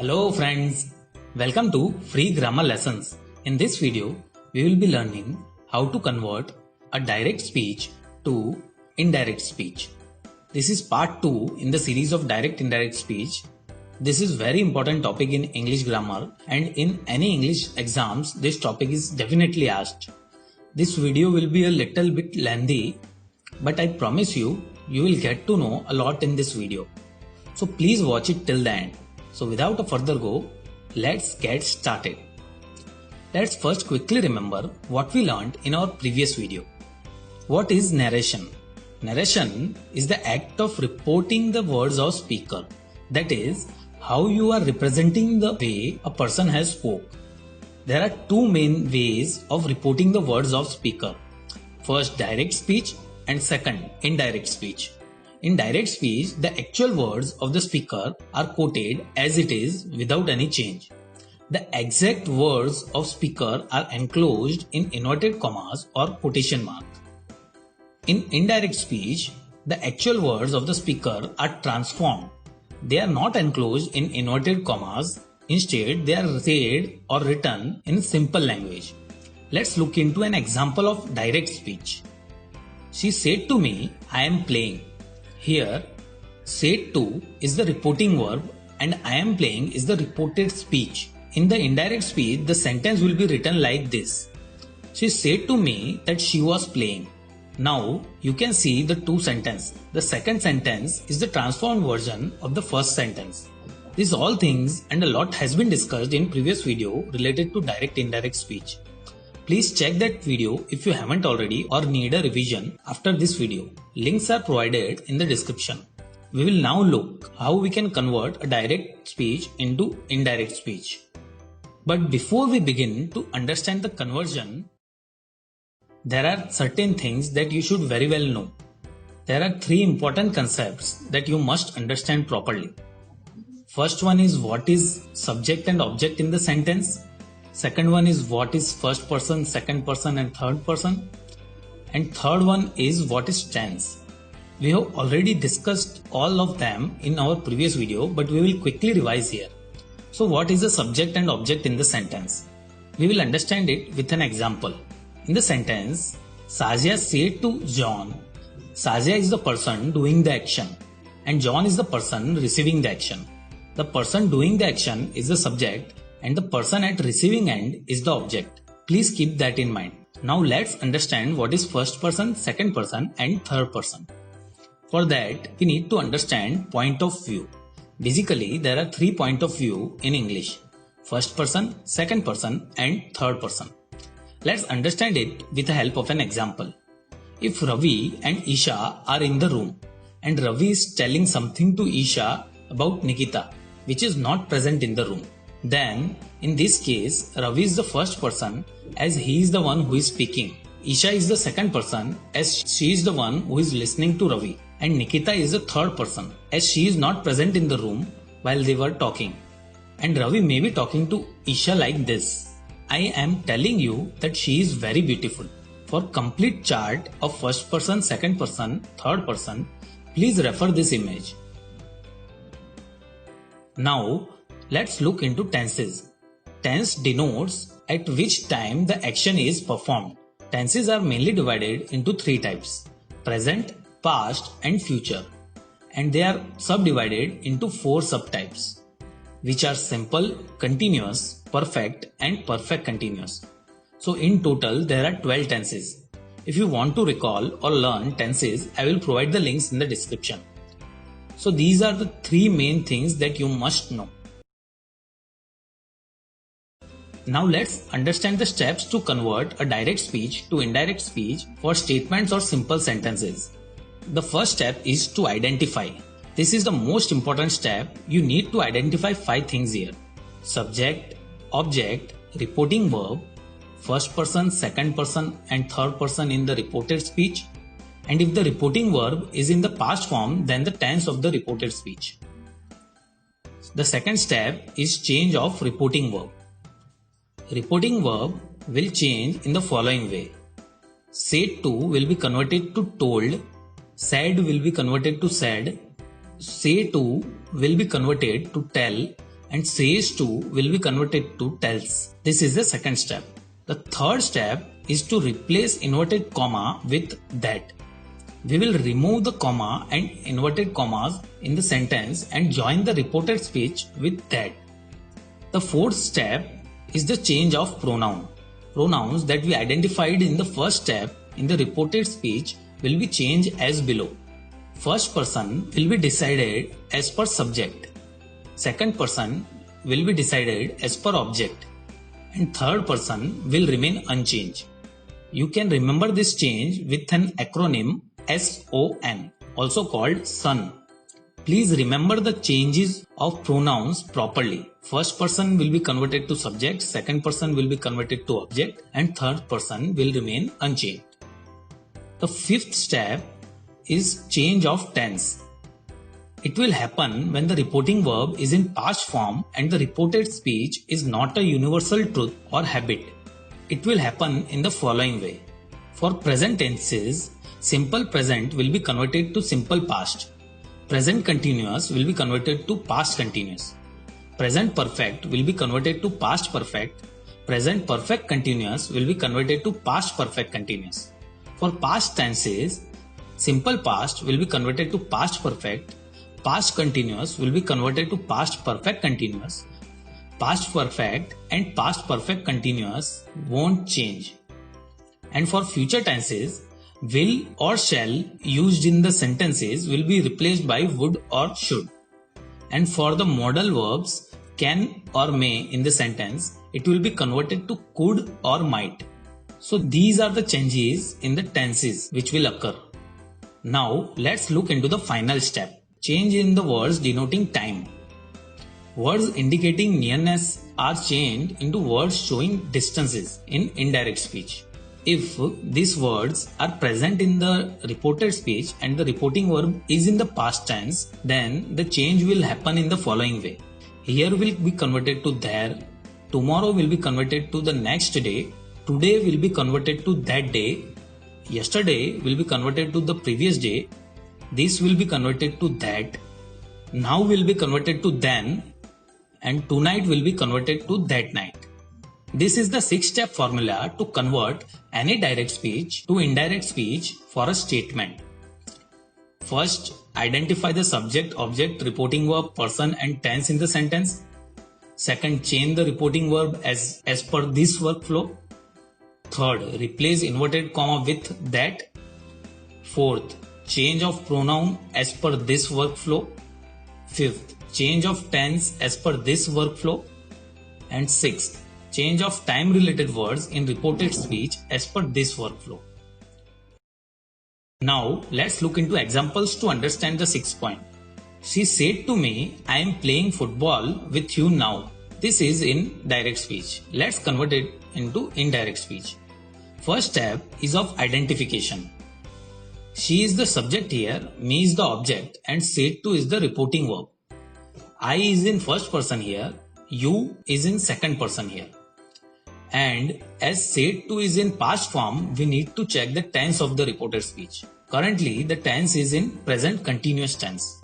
Hello friends, welcome to Free Grammar Lessons. In this video, we will be learning how to convert a direct speech to indirect speech. This is part 2 in the series of direct indirect speech. This is very important topic in English grammar, and in any English exams this topic is definitely asked. This video will be a little bit lengthy, but I promise you will get to know a lot in this video. So please watch it till the end. So without a further go, let's get started. Let's first quickly remember what we learned in our previous video. What is narration? Narration is the act of reporting the words of speaker. That is, how you are representing the way a person has spoke. There are two main ways of reporting the words of speaker. First, direct speech, and second, indirect speech. In direct speech, the actual words of the speaker are quoted as it is without any change. The exact words of speaker are enclosed in inverted commas or quotation mark. In indirect speech, the actual words of the speaker are transformed. They are not enclosed in inverted commas. Instead, they are said or written in simple language. Let's look into an example of direct speech. She said to me, I am playing. Here, said to is the reporting verb and I am playing is the reported speech. In the indirect speech, the sentence will be written like this. She said to me that she was playing. Now, you can see the two sentences. The second sentence is the transformed version of the first sentence. These all things and a lot has been discussed in previous video related to direct indirect speech. Please check that video if you haven't already or need a revision after this video. Links are provided in the description. We will now look how we can convert a direct speech into indirect speech. But before we begin to understand the conversion, there are certain things that you should very well know. There are three important concepts that you must understand properly. First one is what is subject and object in the sentence. Second one is what is first person, second person and third person. And third one is what is tense. We have already discussed all of them in our previous video, but we will quickly revise here. So what is the subject and object in the sentence? We will understand it with an example. In the sentence, Sazia said to John, Sazia is the person doing the action and John is the person receiving the action. The person doing the action is the subject and the person at receiving end is the object. Please keep that in mind. Now let's understand what is first person, second person and third person. For that, we need to understand point of view. Basically, there are 3 points of view in English. First person, second person and third person. Let's understand it with the help of an example. If Ravi and Isha are in the room and Ravi is telling something to Isha about Nikita, which is not present in the room, then in this case Ravi is the first person as he is the one who is speaking. Isha is the second person as she is the one who is listening to Ravi, and Nikita is the third person as she is not present in the room while they were talking. And Ravi may be talking to Isha like this. I am telling you that she is very beautiful. For complete chart of first person, second person, third person, please refer this image. Now, let's look into tenses. Tense denotes at which time the action is performed. Tenses are mainly divided into 3 types: present, past and future. And they are subdivided into 4 subtypes, which are simple, continuous, perfect and perfect continuous. So in total there are 12 tenses. If you want to recall or learn tenses, I will provide the links in the description. So these are the 3 main things that you must know. Now let's understand the steps to convert a direct speech to indirect speech for statements or simple sentences. The first step is to identify. This is the most important step. You need to identify 5 things here: subject, object, reporting verb, first person, second person and third person in the reported speech, and if the reporting verb is in the past form, then the tense of the reported speech. The second step is change of reporting verb. Reporting verb will change in the following way. Said to will be converted to told, said will be converted to said, say to will be converted to tell, and says to will be converted to tells. This is the second step. The third step is to replace inverted comma with that. We will remove the comma and inverted commas in the sentence and join the reported speech with that. The fourth step is the change of pronoun. Pronouns that we identified in the first step in the reported speech will be changed as below. First person will be decided as per subject. Second person will be decided as per object. And third person will remain unchanged. You can remember this change with an acronym SON, also called SON. Please remember the changes of pronouns properly. First person will be converted to subject, second person will be converted to object, and third person will remain unchanged. The fifth step is change of tense. It will happen when the reporting verb is in past form and the reported speech is not a universal truth or habit. It will happen in the following way. For present tenses, simple present will be converted to simple past. Present continuous will be converted to past continuous. Present perfect will be converted to past perfect. Present perfect continuous will be converted to past perfect continuous. For past tenses, simple past will be converted to past perfect. Past continuous will be converted to past perfect continuous. Past perfect and past perfect continuous won't change. And for future tenses, will or shall used in the sentences will be replaced by would or should. And for the modal verbs can or may in the sentence, it will be converted to could or might. So these are the changes in the tenses which will occur. Now let's look into the final step. Change in the words denoting time. Words indicating nearness are changed into words showing distances in indirect speech. If these words are present in the reported speech and the reporting verb is in the past tense, then the change will happen in the following way. Here will be converted to there, tomorrow will be converted to the next day, today will be converted to that day, yesterday will be converted to the previous day, this will be converted to that, now will be converted to then, and tonight will be converted to that night. This is the 6-step formula to convert any direct speech to indirect speech for a statement. First, identify the subject, object, reporting verb, person and tense in the sentence. Second, change the reporting verb as per this workflow. Third, replace inverted comma with that. Fourth, change of pronoun as per this workflow. Fifth, change of tense as per this workflow. And sixth, change of time related words in reported speech as per this workflow. Now let's look into examples to understand the 6th point. She said to me, I am playing football with you now. This is in direct speech. Let's convert it into indirect speech. First step is of identification. She is the subject here, me is the object, and said to is the reporting verb. I is in first person here, you is in second person here. And as said to is in past form, we need to check the tense of the reported speech. Currently, the tense is in present continuous tense.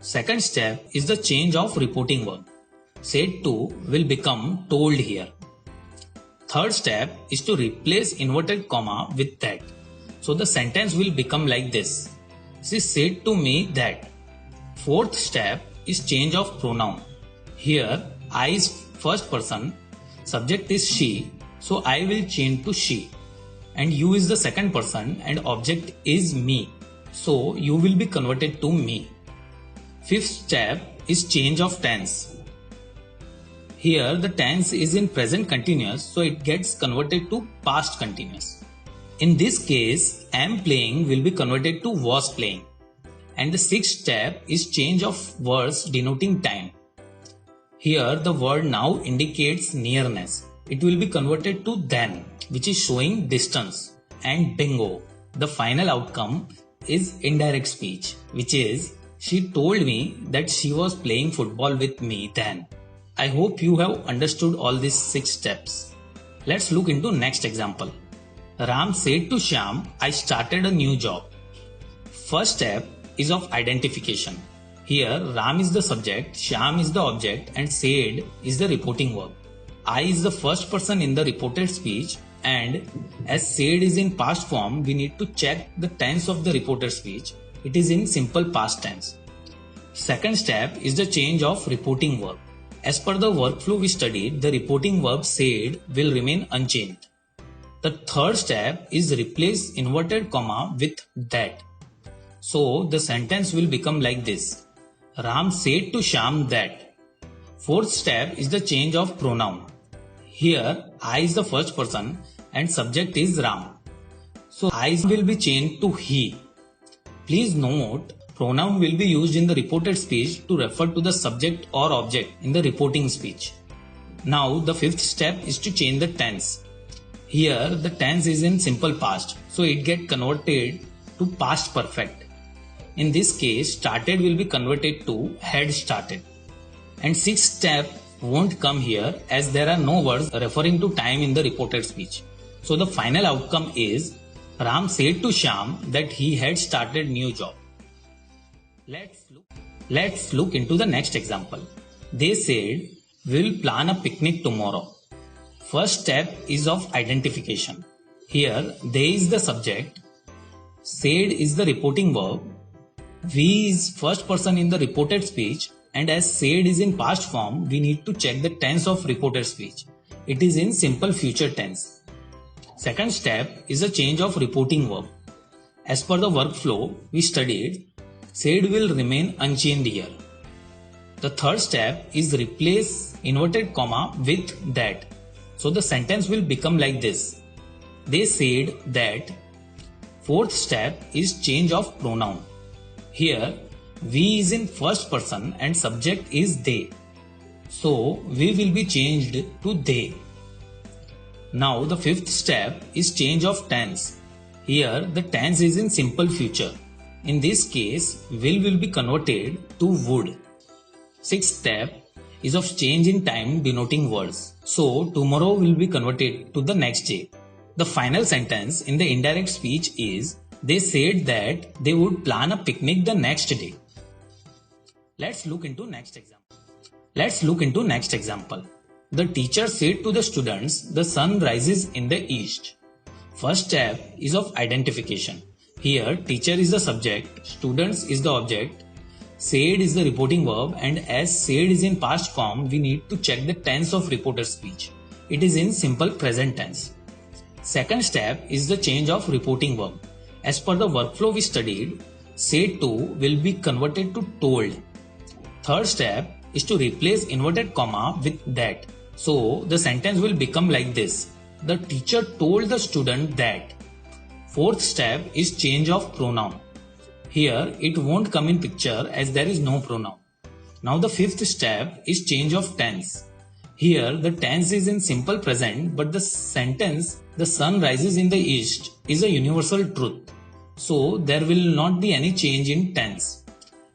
Second step is the change of reporting verb. Said to will become told here. Third step is to replace inverted comma with that. So the sentence will become like this. She said to me that. Fourth step is change of pronoun. Here, I is first person, subject is she, so I will change to she. And you is the second person and object is me, so you will be converted to me. Fifth step is change of tense. Here the tense is in present continuous, so it gets converted to past continuous. In this case, am playing will be converted to was playing. And the sixth step is change of words denoting time. Here the word now indicates nearness. It will be converted to then, which is showing distance. And bingo, the final outcome is indirect speech, which is she told me that she was playing football with me then. I hope you have understood all these 6 steps. Let's look into next example. Ram said to Shyam, I started a new job. First step is of identification. Here Ram is the subject, Shyam is the object and said is the reporting verb. I is the first person in the reported speech, and as said is in past form, we need to check the tense of the reported speech. It is in simple past tense. Second step is the change of reporting verb. As per the workflow we studied, the reporting verb said will remain unchanged. The third step is replace inverted comma with that. So the sentence will become like this. Ram said to Shyam that. Fourth step is the change of pronoun. Here I is the first person and subject is Ram. So I will be changed to he. Please note, pronoun will be used in the reported speech to refer to the subject or object in the reporting speech. Now the fifth step is to change the tense. Here the tense is in simple past, so it gets converted to past perfect. In this case, started will be converted to had started. And sixth step won't come here as there are no words referring to time in the reported speech. So the final outcome is Ram said to Shyam that he had started new job. Let's look into the next example. They said we'll plan a picnic tomorrow. First step is of identification. Here they is the subject, said is the reporting verb, we is first person in the reported speech, and as said is in past form, we need to check the tense of reported speech. It is in simple future tense. Second step is a change of reporting verb. As per the workflow we studied, said will remain unchanged here. The third step is replace inverted comma with that. So the sentence will become like this. They said that. Fourth step is change of pronoun. Here we is in first person and subject is they. So we will be changed to they. Now the fifth step is change of tense. Here the tense is in simple future. In this case, will be converted to would. Sixth step is of change in time denoting words. So tomorrow will be converted to the next day. The final sentence in the indirect speech is they said that they would plan a picnic the next day. Let's look into next example. The teacher said to the students, the sun rises in the east. First step is of identification. Here teacher is the subject, students is the object, said is the reporting verb, and as said is in past form, we need to check the tense of reported speech. It is in simple present tense. Second step is the change of reporting verb. As per the workflow we studied, said to will be converted to told. Third step is to replace inverted comma with that. So the sentence will become like this. The teacher told the student that. Fourth step is change of pronoun. Here it won't come in picture as there is no pronoun. Now the fifth step is change of tense. Here the tense is in simple present, but the sentence the sun rises in the east is a universal truth. So there will not be any change in tense.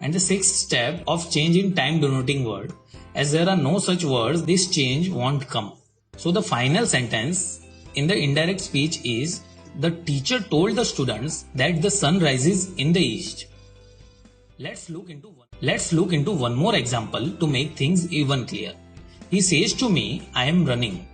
And the sixth step of change in time denoting word. As there are no such words, this change won't come. So the final sentence in the indirect speech is the teacher told the students that the sun rises in the east. Let's look into one more example to make things even clear. He says to me, I am running.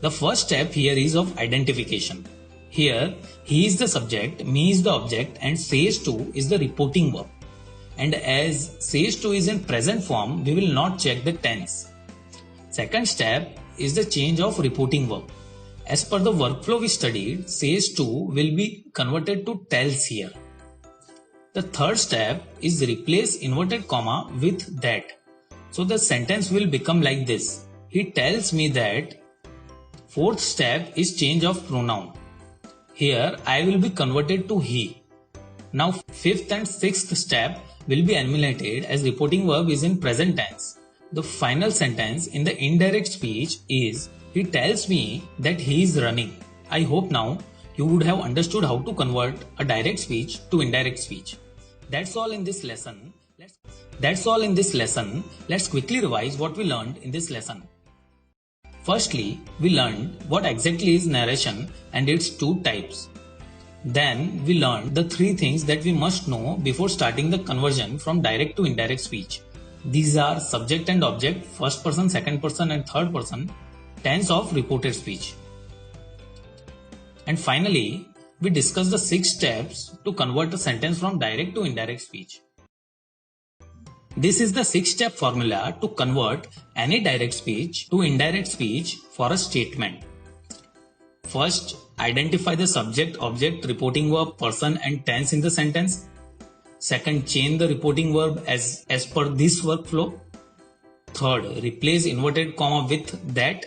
The first step here is of identification. Here, he is the subject, me is the object, and says to is the reporting verb. And as says to is in present form, we will not check the tense. Second step is the change of reporting verb. As per the workflow we studied, says to will be converted to tells here. The third step is replace inverted comma with that. So the sentence will become like this. He tells me that. Fourth step is change of pronoun. Here I will be converted to he. Now fifth and sixth step will be eliminated as reporting verb is in present tense. The final sentence in the indirect speech is he tells me that he is running. I hope now you would have understood how to convert a direct speech to indirect speech. That's all in this lesson. Let's quickly revise what we learned in this lesson. Firstly, we learned what exactly is narration and its two types. Then we learned the 3 things that we must know before starting the conversion from direct to indirect speech. These are subject and object, first person, second person and third person, tense of reported speech. And finally, we discussed the 6 steps to convert a sentence from direct to indirect speech. This is the 6-step formula to convert any direct speech to indirect speech for a statement. First, identify the subject, object, reporting verb, person and tense in the sentence. Second, change the reporting verb as per this workflow. Third, replace inverted comma with that.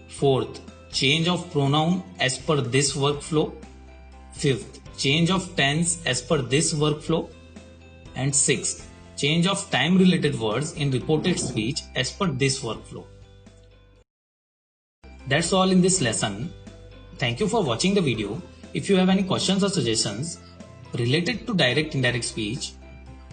Fourth, change of pronoun as per this workflow. Fifth, change of tense as per this workflow. And sixth, change of time related words in reported speech as per this workflow. That's all in this lesson. Thank you for watching the video. If you have any questions or suggestions related to direct indirect speech,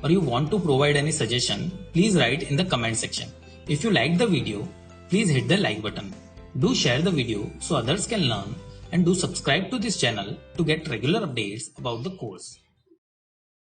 or you want to provide any suggestion, please write in the comment section. If you liked the video, please hit the like button. Do share the video so others can learn, and do subscribe to this channel to get regular updates about the course.